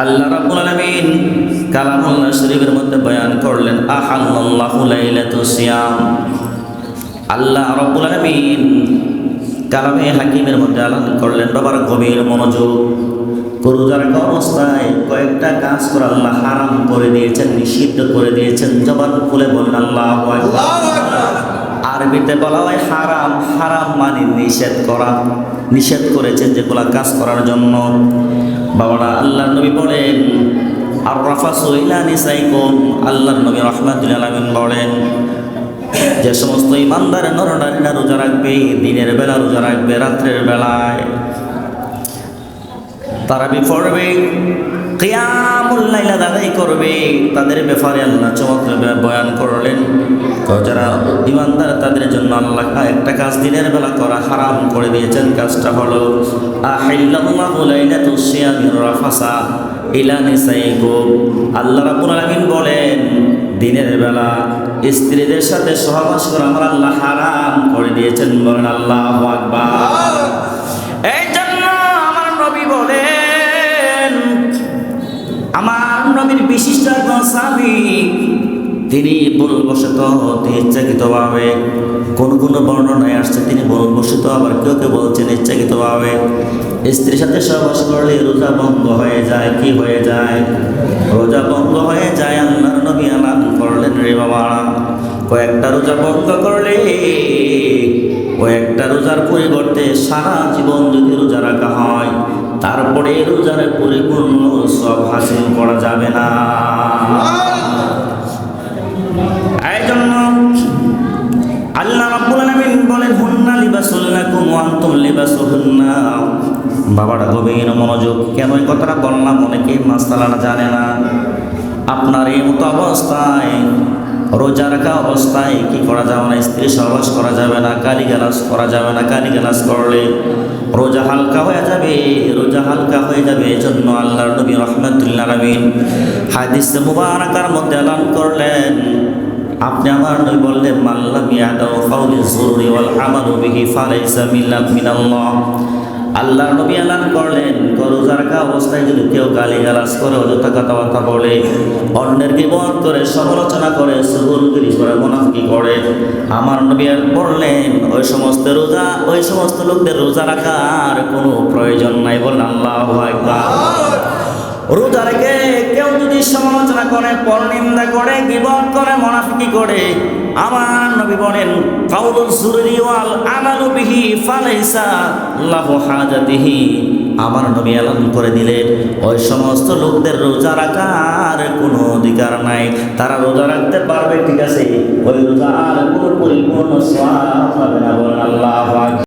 আল্লাহ রাব্বুল আলামিন কালামুল্লাহ শরীফের মধ্যে বয়ান করলেন আহাল্লাহু লাইলাতুস সিয়াম। আল্লাহ রাব্বুল আলামিন কালামে হাকিমের মধ্যে আলান করলেন, বাবার গভীর মনোযোগ। রোজা রাখা অবস্থায় কয়েকটা কাজ করে আল্লাহ হারাম করে দিয়েছেন, নিষিদ্ধ করে দিয়েছেন। জবান খুলে বলেন আল্লাহু আকবার। আরবিতে বলা হয় হারাম। হারাম মানে নিষেধ করা, নিষেধ করেছেন যেগুলা কাজ করার জন্য। বাবারা, আল্লাহর নবী বলেন আর রাফাসু ইলা নিসাইকুম। আল্লাহর নবী রাহমাতুল আলামিন বলেন, যে সমস্ত ইমানদার নরনারীরা রোজা রাখবে, দিনের বেলা রোজা রাখবে, রাত্রের বেলায় তারাবি পড়বে, কিয়ামুল লাইল আদায় করবে, তাদের ব্যাপারে আল্লাহ চমৎকার বয়ান করলেন। যারা ইমানদার তাদের জন্য আল্লাহ একটা কাজ দিনের বেলা করা হারাম করে দিয়েছেন। কাজটা হলো আহিল্লাল্লাহু লাইলাতুস সিয়ামির রাফাসা ইলা নিসাইকুম। আল্লাহ রাব্বুল আলামিন বলেন, দিনের বেলা স্ত্রীদের সাথে সহবাস করা আমার আল্লাহ হারাম করে দিয়েছেন। বলেন আল্লাহু আকবার। এই জন্য আমার নবী বলেন, আমার নবীর বিশিষ্ট একজন সাহাবী, তিনি ভুলবশত ইচ্ছাকৃতভাবে, কোন বর্ণনায় আসছে তিনি ভুলবশত, আবার কেউ কেউ বলছেন ইচ্ছাকৃতভাবে স্ত্রীর সাথে সহবাস করলে রোজা ভঙ্গ হয়ে যায়। কি হয়ে যায়? রোজা ভঙ্গ হয়ে যায়। আল্লাহর নবী আলান করলেন, রে বাবা, কয়েকটা রোজা ভঙ্গ করলে কয়েকটা রোজার পরিবর্তে সারা জীবন যদি রোজা রাখা হয়, তারপরে রোজার পরিপূর্ণ সব হাসিল করা যাবে না। এই জন্য আল্লাহ রাব্বুল আলামিন বলেন, হুন্না লিবাসুল লাকুম ওয়া আনতুম লিবাসুহুন্না। বাবাটা গভীর মনোযোগ। কেন এই কথাটা বললাম? অনেকে মাসআলাটা জানে না। আপনার এই মতো অবস্থায়, রোজা রাখা অবস্থায় কি করা যাবে না? স্ত্রী সহবাস করা যাবে না, গালিগালাজ করা যাবে না। গালিগালাজ করলে রোজা হালকা হয়ে যাবে, রোজা হালকা হয়ে যাবে। এজন্য আল্লাহর নবী রাহমাতুল্লাহ আলাইহি হাদিসে মুবারাকার মধ্যে এলান করলেন, আপনি আমার নবী বললেন, মাল্লাম ইয়াদাউ কাউলি যুরি ওয়াল আমালু বিহি ফালাইসা মিনাল্লাহ। আল্লাহর নবী এলান করলেন, রোজা রাখা অবস্থায় যদি কেউ গালিগালাজ করে, অযথা কথাবার্তা বলে, অন্যের গীবত করে, সমালোচনা করে, চুগলখড়ি করে, মুনাফিকি করে, আমার নবী বললেন ওই সমস্ত লোকদের রোজা রাখার কোনো প্রয়োজন নাই। বলেন আল্লাহু আকবার। রোজা রেখে কেউ যদি সমালোচনা করে, পরনিন্দা করে, গীবত করে, মুনাফিকি করে, আমার নবী বলেন কাউলুল যুরি ওয়াল আমালু বিহি ফালাইসা লাহু হাজাতিহি। আমার নবী এলান করে দিলেন, ওই সমস্ত লোকদের রোজা রাখার কোনো অধিকার নাই। তারা রোজা রাখতে পারবে, ঠিক আছে, ওই রোজার কোনো পরিপূর্ণ সওয়াব পাবে না। বলেন আল্লাহু আকবার।